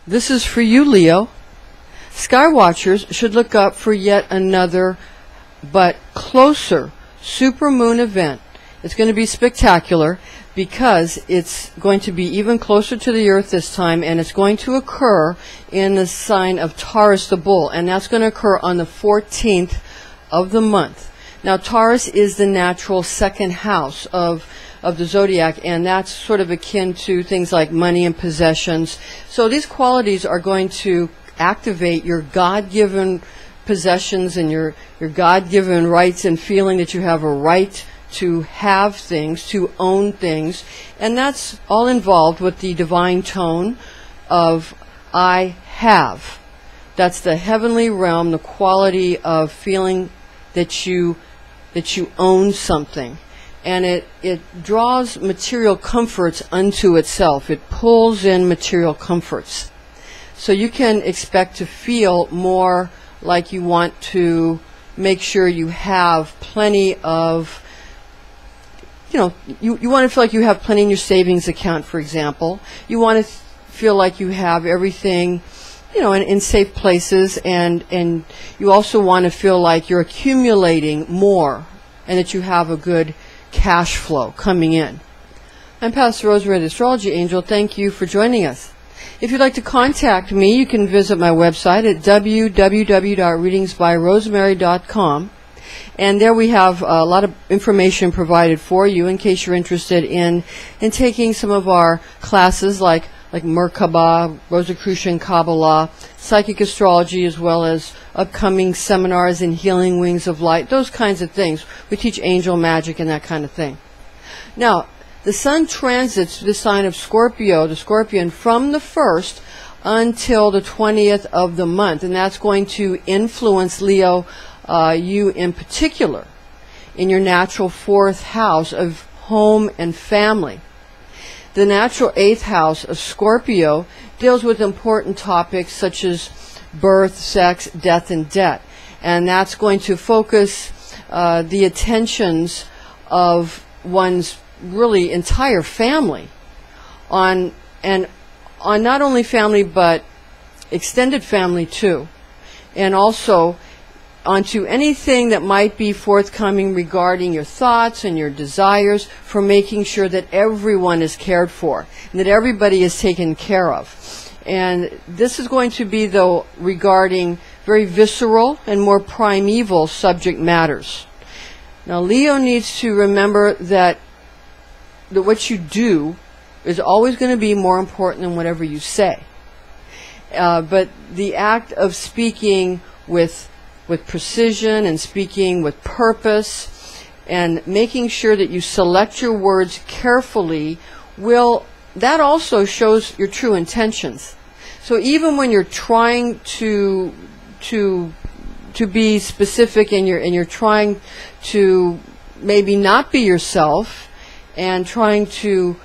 This is for you, Leo. Sky watchers should look up for yet another but closer supermoon event. It's going to be spectacular because it's going to be even closer to the Earth this time, and it's going to occur in the sign of Taurus the Bull, and that's going to occur on the 14th of the month. Now, Taurus is the natural second house of the Zodiac, and that's sort of akin to things like money and possessions. So these qualities are going to activate your God-given possessions and your God-given rights, and feeling that you have a right to have things, to own things. And that's all involved with the divine tone of I have. That's the heavenly realm, the quality of feeling that you own something. And it draws material comforts unto itself. It pulls in material comforts. So you can expect to feel more like you want to make sure you have plenty of, you want to feel like you have plenty in your savings account, for example. You want to feel like you have everything, in safe places, and you also want to feel like you're accumulating more and that you have a good cash flow coming in. I'm Pastor Rosemary, the Astrology Angel. Thank you for joining us. If you'd like to contact me, you can visit my website at www.readingsbyrosemary.com. And there we have a lot of information provided for you in case you're interested in taking some of our classes like Merkaba, Rosicrucian Kabbalah, Psychic Astrology, as well as upcoming seminars in Healing Wings of Light, those kinds of things. We teach angel magic and that kind of thing. Now, the sun transits the sign of Scorpio, the Scorpion, from the 1st until the 20th of the month, and that's going to influence, Leo, you in particular, in your natural 4th house of home and family. The natural 8th house of Scorpio deals with important topics such as birth, sex, death, and debt. And that's going to focus the attentions of one's really entire family on not only family but extended family too, and also onto anything that might be forthcoming regarding your thoughts and your desires, for making sure that everyone is cared for and that everybody is taken care of. And this is going to be, though, regarding very visceral and more primeval subject matters. Now, Leo needs to remember that what you do is always going to be more important than whatever you say. But the act of speaking with precision and speaking with purpose and making sure that you select your words carefully, that also shows your true intentions. So even when you're trying to be specific and you're trying to maybe not be yourself and trying to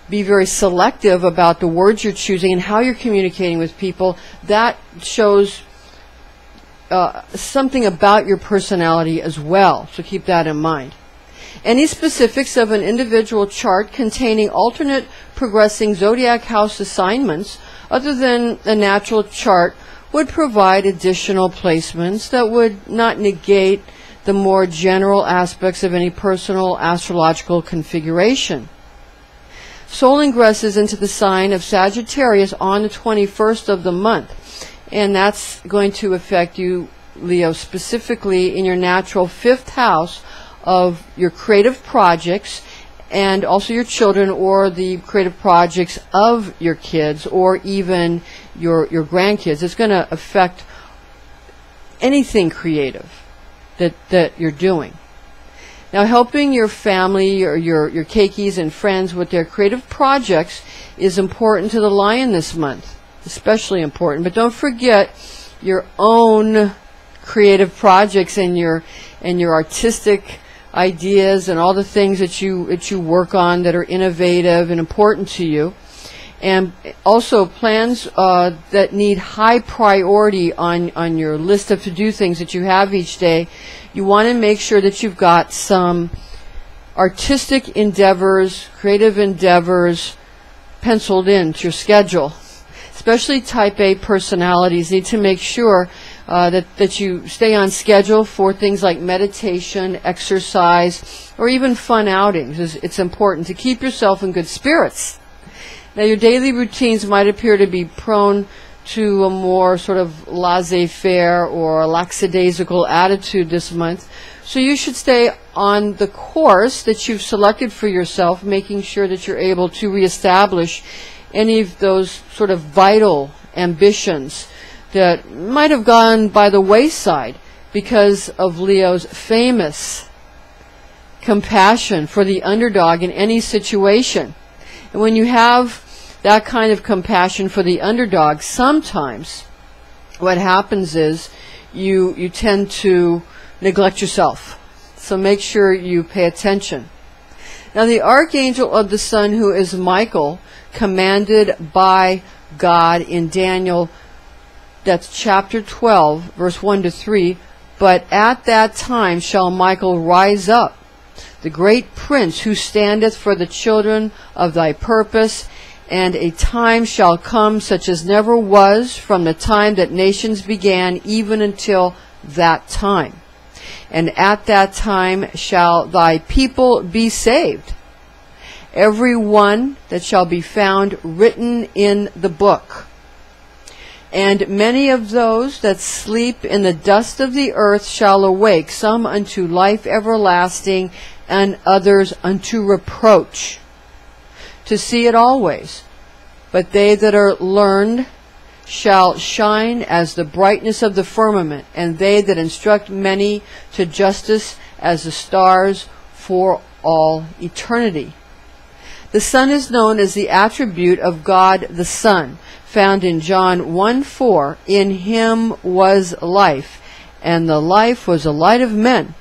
be very selective about the words you're choosing and how you're communicating with people, that shows something about your personality as well, so keep that in mind. Any specifics of an individual chart containing alternate progressing zodiac house assignments other than a natural chart would provide additional placements that would not negate the more general aspects of any personal astrological configuration. Sol ingresses into the sign of Sagittarius on the 21st of the month. And that's going to affect you, Leo, specifically in your natural 5th house of your creative projects, and also your children, or the creative projects of your kids, or even your grandkids. It's going to affect anything creative that you're doing. Now, helping your family or your keikis and friends with their creative projects is important to the Lion this month. Especially important, but don't forget your own creative projects and your artistic ideas and all the things that you work on that are innovative and important to you, and also plans that need high priority on your list of to-do things that you have each day. You want to make sure that you've got some artistic endeavors, creative endeavors penciled into your schedule. especially type A personalities, need to make sure that you stay on schedule for things like meditation, exercise, or even fun outings. It's important to keep yourself in good spirits. Now, your daily routines might appear to be prone to a more sort of laissez-faire or lackadaisical attitude this month. So you should stay on the course that you've selected for yourself, making sure that you're able to reestablish any of those sort of vital ambitions that might have gone by the wayside because of Leo's famous compassion for the underdog in any situation. And when you have that kind of compassion for the underdog, sometimes what happens is you tend to neglect yourself. So make sure you pay attention. Now, the archangel of the sun, who is Michael, commanded by God in Daniel, that's chapter 12, verse 1 to 3, but at that time shall Michael rise up, the great prince who standeth for the children of thy purpose, and a time shall come such as never was from the time that nations began, even until that time. And at that time shall thy people be saved, every one that shall be found written in the book. And many of those that sleep in the dust of the earth shall awake, some unto life everlasting, and others unto reproach, to see it always. But they that are learned shall shine as the brightness of the firmament, and they that instruct many to justice as the stars for all eternity. The sun is known as the attribute of God the Son, found in John 1:4, in him was life, and the life was the light of men.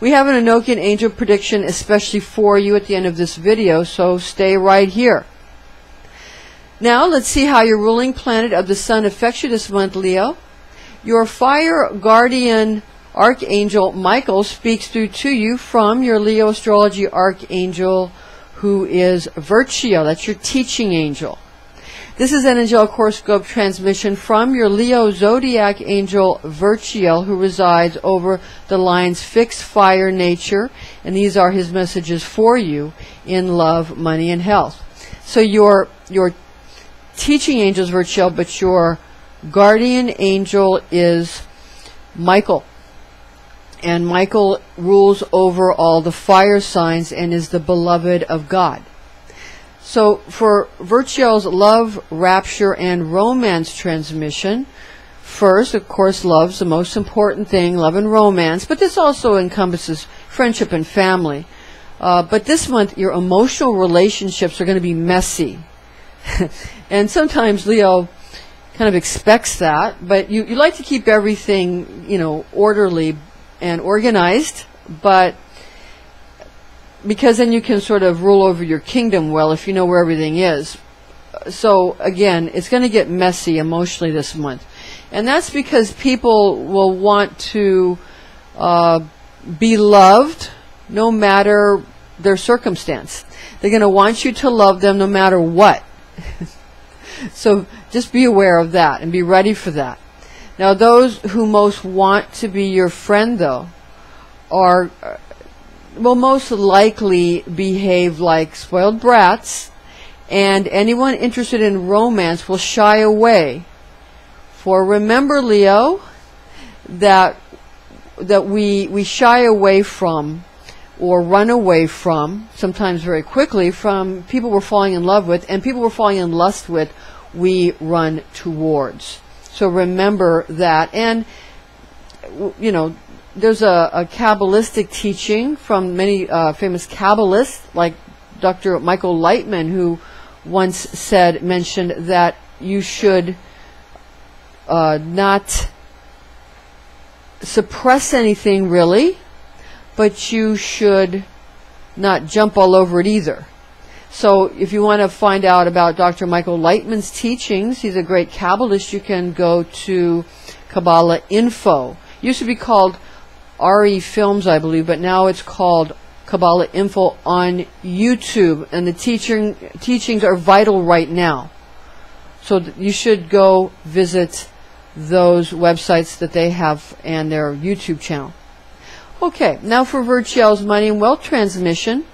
We have an Enochian angel prediction especially for you at the end of this video, so stay right here. Now let's see how your ruling planet of the sun affects you this month, Leo. Your fire guardian archangel Michael speaks through to you from your Leo astrology archangel, who is Virtio. That's your teaching angel. This is an angelic horoscope transmission from your Leo Zodiac angel Virtio, who resides over the lines fixed fire nature, and these are his messages for you in love, money, and health. So your teaching angel is Virtio, but your guardian angel is Michael. And Michael rules over all the fire signs and is the beloved of God. So for Virtuo's love, rapture, and romance transmission, first, of course, love's the most important thing, love and romance, but this also encompasses friendship and family. But this month, your emotional relationships are going to be messy. And sometimes Leo kind of expects that, but you like to keep everything, orderly and organized, but because then you can sort of rule over your kingdom well if you know where everything is. So again, it's going to get messy emotionally this month. And that's because people will want to be loved no matter their circumstance. They're going to want you to love them no matter what. So just be aware of that and be ready for that. Now, those who most want to be your friend, though, will most likely behave like spoiled brats, and anyone interested in romance will shy away. For remember, Leo, that we shy away from or run away from, sometimes very quickly, from people we're falling in love with, and people we're falling in lust with, we run towards. So remember that. And, there's a Kabbalistic teaching from many famous Kabbalists, like Dr. Michael Lightman, who once mentioned that you should not suppress anything really, but you should not jump all over it either. So if you want to find out about Dr. Michael Lightman's teachings, he's a great Kabbalist, you can go to Kabbalah Info. It used to be called RE Films, I believe, but now it's called Kabbalah Info on YouTube, and the teachings are vital right now So you should go visit those websites that they have and their YouTube channel. Okay, now for Virtuel's money and wealth transmission.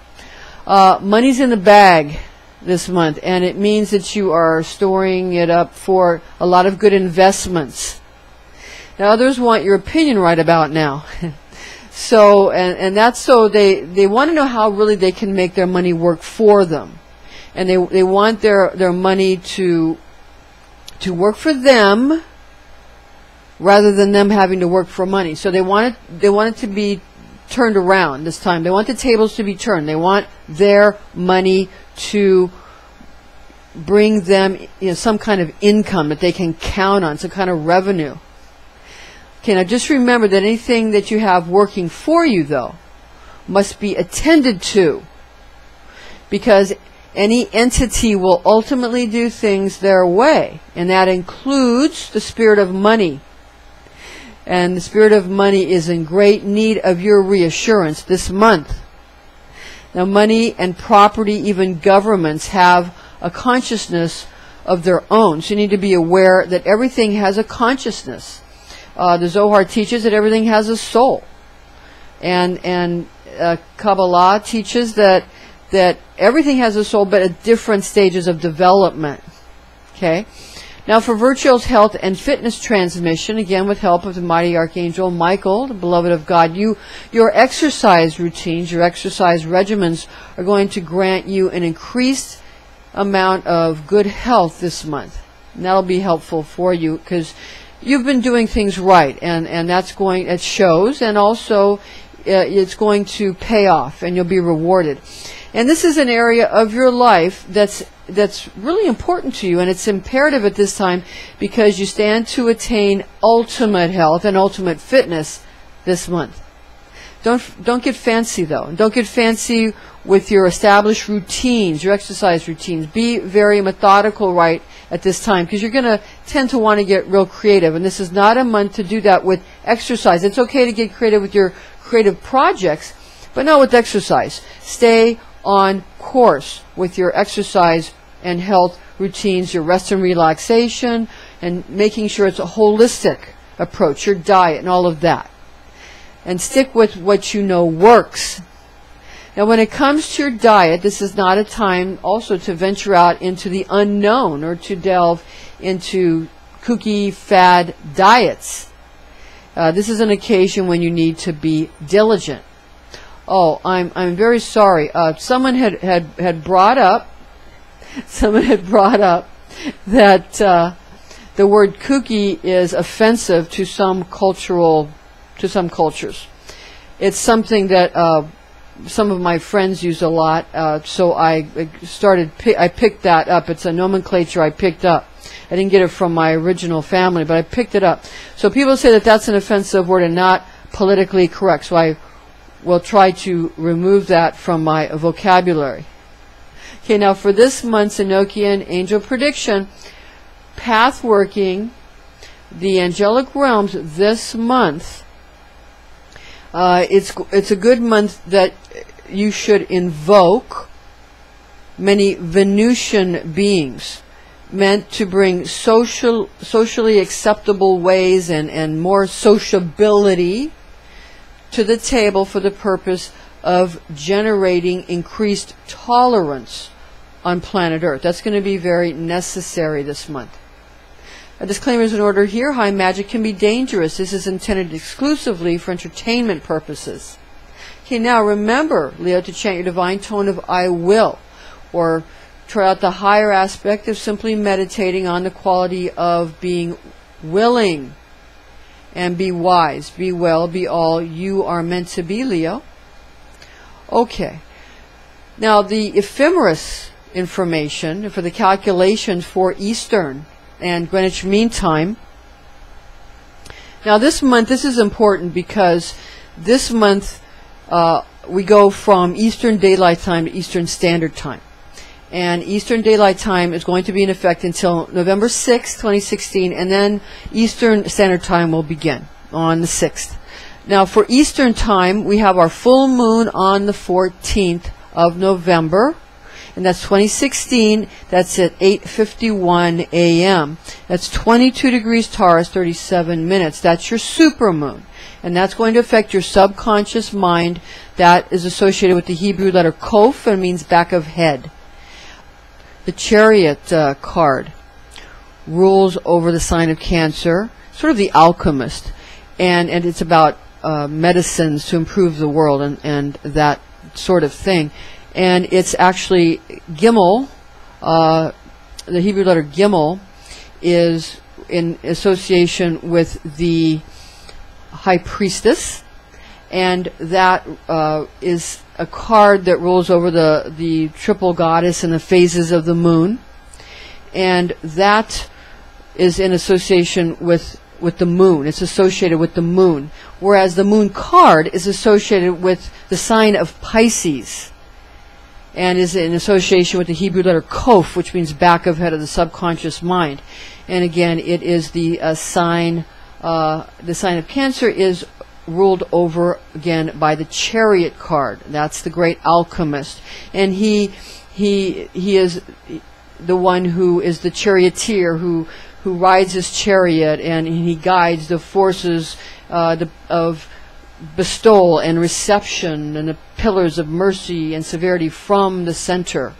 Money's in the bag this month, and it means that you are storing it up for a lot of good investments. Now others want your opinion right about now. So, and that's so they want to know how really they can make their money work for them. And they want their money to work for them rather than them having to work for money. So they want it to be turned around this time. They want the tables to be turned. They want their money to bring them, you know, some kind of income that they can count on, some kind of revenue. Okay, now just remember that anything that you have working for you, though, must be attended to, because any entity will ultimately do things their way, and that includes the spirit of money. And the spirit of money is in great need of your reassurance this month. Now, money and property, even governments, have a consciousness of their own. So you need to be aware that everything has a consciousness. The Zohar teaches that everything has a soul. And Kabbalah teaches that everything has a soul, but at different stages of development. Okay? Now for Virtuel's health and fitness transmission, again with help of the mighty Archangel Michael, the beloved of God, your exercise routines, your exercise regimens are going to grant you an increased amount of good health this month. And that'll be helpful for you because you've been doing things right, and it shows, and also it's going to pay off, and you'll be rewarded. And this is an area of your life that's really important to you, and it's imperative at this time because you stand to attain ultimate health and ultimate fitness this month. Don't get fancy though. Don't get fancy with your established routines, your exercise routines. Be very methodical right at this time because you're going to tend to want to get real creative, and this is not a month to do that with exercise. It's okay to get creative with your creative projects, but not with exercise. Stay on course with your exercise and health routines, your rest and relaxation, and making sure it's a holistic approach, your diet and all of that. And stick with what you know works. Now when it comes to your diet, this is not a time also to venture out into the unknown or to delve into kooky fad diets. This is an occasion when you need to be diligent. Oh, I'm very sorry. Someone had brought up that the word kooky is offensive to some cultures. It's something that some of my friends use a lot. So I picked that up. It's a nomenclature I picked up. I didn't get it from my original family, but I picked it up. So people say that that's an offensive word and not politically correct. So I will try to remove that from my vocabulary. Okay, now for this month's Enochian angel prediction, path working the angelic realms this month, it's a good month that you should invoke many Venusian beings meant to bring socially acceptable ways and more sociability to the table for the purpose of generating increased tolerance on planet Earth. That's going to be very necessary this month. A disclaimer is in order here. High magic can be dangerous. This is intended exclusively for entertainment purposes. Okay, now remember, Leo, to chant your divine tone of I will, or try out the higher aspect of simply meditating on the quality of being willing. And be wise, be well, be all you are meant to be, Leo. Okay. Now the Ephemeris information for the calculations for Eastern and Greenwich Mean Time. Now this month, this is important because this month we go from Eastern Daylight Time to Eastern Standard Time. And Eastern Daylight Time is going to be in effect until November 6th, 2016, and then Eastern Standard Time will begin on the 6th. Now for Eastern Time, we have our full moon on the 14th of November, and that's 2016. That's at 8:51 a.m. That's 22 degrees Taurus, 37 minutes. That's your supermoon, and that's going to affect your subconscious mind. That is associated with the Hebrew letter Kof, and means back of head. The Chariot card rules over the sign of Cancer, sort of the alchemist, and it's about medicines to improve the world and that sort of thing. And it's actually Gimel, the Hebrew letter Gimel is in association with the High Priestess, and that is a card that rules over the triple goddess and the phases of the moon, and that is in association with the moon. It's associated with the moon, whereas the moon card is associated with the sign of Pisces and is in association with the Hebrew letter Kof, which means back of head of the subconscious mind. And again, it is the sign of Cancer is ruled over again by the Chariot card. That's the great alchemist, and he is the one who is the charioteer who rides his chariot, and he guides the forces of bestowal and reception and the pillars of mercy and severity from the center.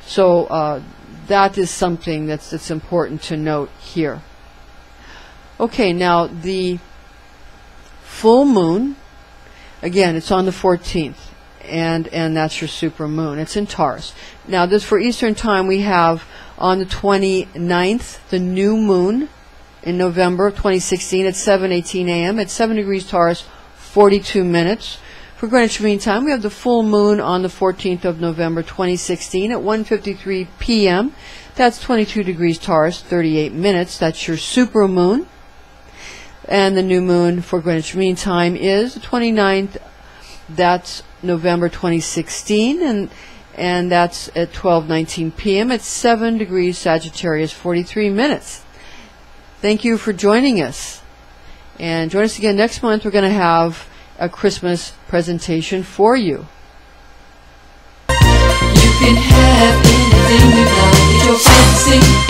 So that is something that's important to note here. Okay, now the full moon, again, it's on the 14th, and that's your super moon. It's in Taurus. Now, this for Eastern time, we have on the 29th, the new moon in November of 2016 at 7:18 a.m. at 7 degrees Taurus, 42 minutes. For Greenwich Mean Time, we have the full moon on the 14th of November 2016 at 1:53 p.m. That's 22 degrees Taurus, 38 minutes. That's your super moon. And the new moon for Greenwich Mean Time is the 29th. That's November 2016, and that's at 12:19 p.m. at 7 degrees Sagittarius, 43 minutes. Thank you for joining us. And join us again next month. We're going to have a Christmas presentation for you. You can have anything you like. It's your fancy.